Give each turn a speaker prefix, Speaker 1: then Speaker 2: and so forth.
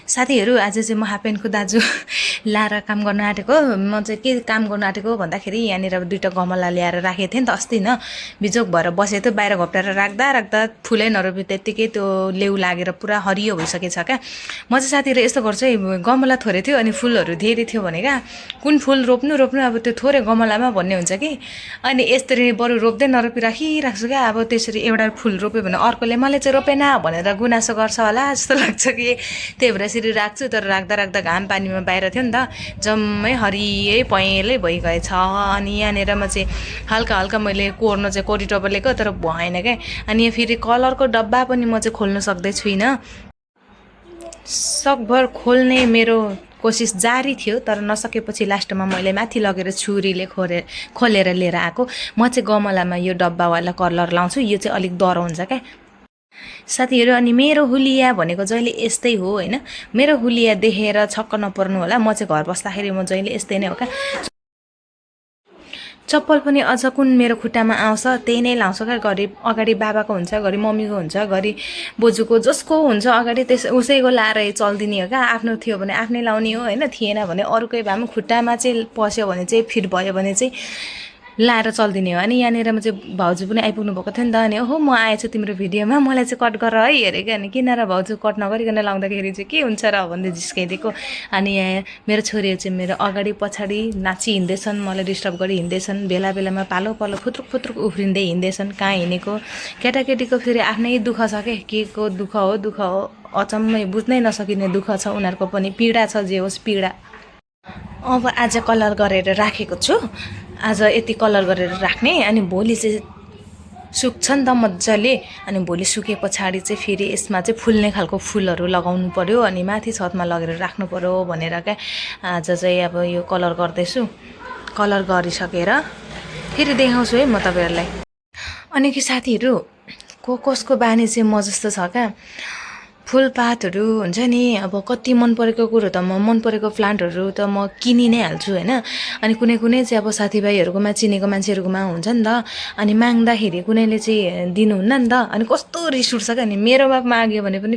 Speaker 1: साथीहरू आज चाहिँ म हाफ प्यान्टको दाजु लाएर काम गर्न आँटेको म चाहिँ के काम गर्न आँटेको भन्दाखेरि यहाँनिर दुईवटा गमला ल्याएर राखेको थिएँ नि त अस्ति न बिजोक भएर बसेको थियो बाहिर घोप्टाएर राख्दा राख्दा फुलै नरोपे त्यत्तिकै त्यो लेउ लागेर पुरा हरियो भइसकेछ क्या। म चाहिँ साथीहरू यस्तो गर्छु है गमला थोरै थियो अनि फुलहरू धेरै थियो भने क्या कुन फुल रोप्नु अब त्यो थोरै गमलामा भन्ने हुन्छ कि अनि यसरी बरु रोप्दै नरोपी राखिराख्छु क्या। अब त्यसरी एउटा फुल रोप्यो भने अर्कोले मैले चाहिँ रोपेन भनेर गुनासो गर्छ होला जस्तो लाग्छ कि त्यही भएर यसरी राख्छु। तर राख्दा राख्दा घाम पानीमा बाहिर थियो नि त जम्मै हरियै पहेँलै भइगएछ। अनि यहाँनिर म चाहिँ हल्का हल्का मैले कोर्न चाहिँ कोरिटोपर लिएको तर भएन क्या। अनि यहाँ फेरि कलरको डब्बा पनि म चाहिँ खोल्न सक्दै छुइनँ। सकभर खोल्ने मेरो कोसिस जारी थियो तर नसकेपछि लास्टमा मैले माथि लगेर छुरीले खोलेर लिएर आएको। म चाहिँ गमलामा यो डब्बावाला कलर लाउँछु, यो चाहिँ अलिक डर हुन्छ क्या साथीहरू। अनि मेरो हुलिया भनेको जहिले यस्तै हो होइन, मेरो हुलिया देखेर छक्क नपर्नु होला। म चाहिँ घर बस्दाखेरि म जहिले यस्तै नै हो क्या। चप्पल पनि अझ कुन मेरो खुट्टामा आउँछ त्यही नै लाउँछ क्या। घरि अगाडि बाबाको हुन्छ, घरि मम्मीको हुन्छ, घरि बोजूको जसको हुन्छ अगाडि उसैको लाएर चल्दिने हो क्या। आफ्नो थियो भने आफ्नै लाउने हो होइन, थिएन भने अरूकै भए पनि खुट्टामा चाहिँ पस्यो भने चाहिँ फिट भयो भने चाहिँ लाएर चल्दिने हो। अनि यहाँनिर म चाहिँ भाउजू पनि आइपुग्नु भएको थियो नि त। अनि ओहो म आएछु तिम्रो भिडियोमा, मलाई चाहिँ कट गर है हेरेँ क्या। अनि किन र भाउजू कट नगरिकन लाउँदाखेरि चाहिँ के हुन्छ र भन्दै जिस्काइदिएको। अनि यहाँ मेरो छोरीहरू चाहिँ मेरो अगाडि पछाडि नाची हिँड्दैछन्, मलाई डिस्टर्ब गरी हिँड्दैछन्, बेला बेलामा पालो पालो फुत्रुक फुत्रुक उफ्रिँदै हिँड्दैछन्। कहाँ हिँडेको केटाकेटीको फेरि आफ्नै दुःख छ के को दुःख हो अचम्मै बुझ्नै नसकिने दुःख छ उनीहरूको पनि, पीडा छ जे होस् पीडा। अब आज कलर गरेर राखेको छु, आज यति कलर गरेर राख्ने। अनि भोलि चाहिँ सुक्छ नि त मजाले। अनि भोलि सुके पछाडि चाहिँ फेरि यसमा चाहिँ फुल्ने खालको फुलहरू लगाउनु पर्यो अनि माथि छतमा लगेर राख्नु पर्यो भनेर क्या आज चाहिँ अब यो कलर गर्दैछु। कलर गरिसकेर फेरि देखाउँछु है म तपाईँहरूलाई। अनि कि साथीहरू कसको बानी चाहिँ म जस्तो छ क्या, फुलपातहरू हुन्छ नि अब कति मन परेको कुरो त म मन परेको प्लान्टहरू त म किनि नै हाल्छु होइन। अनि कुनै चाहिँ अब साथीभाइहरूकोमा चिनेको मान्छेहरूकोमा हुन्छ नि त, अनि माग्दाखेरि कुनैले चाहिँ दिनुहुन्न नि त। अनि कस्तो रिस उठ्छ क्या। अनि मेरोमा माग्यो भने पनि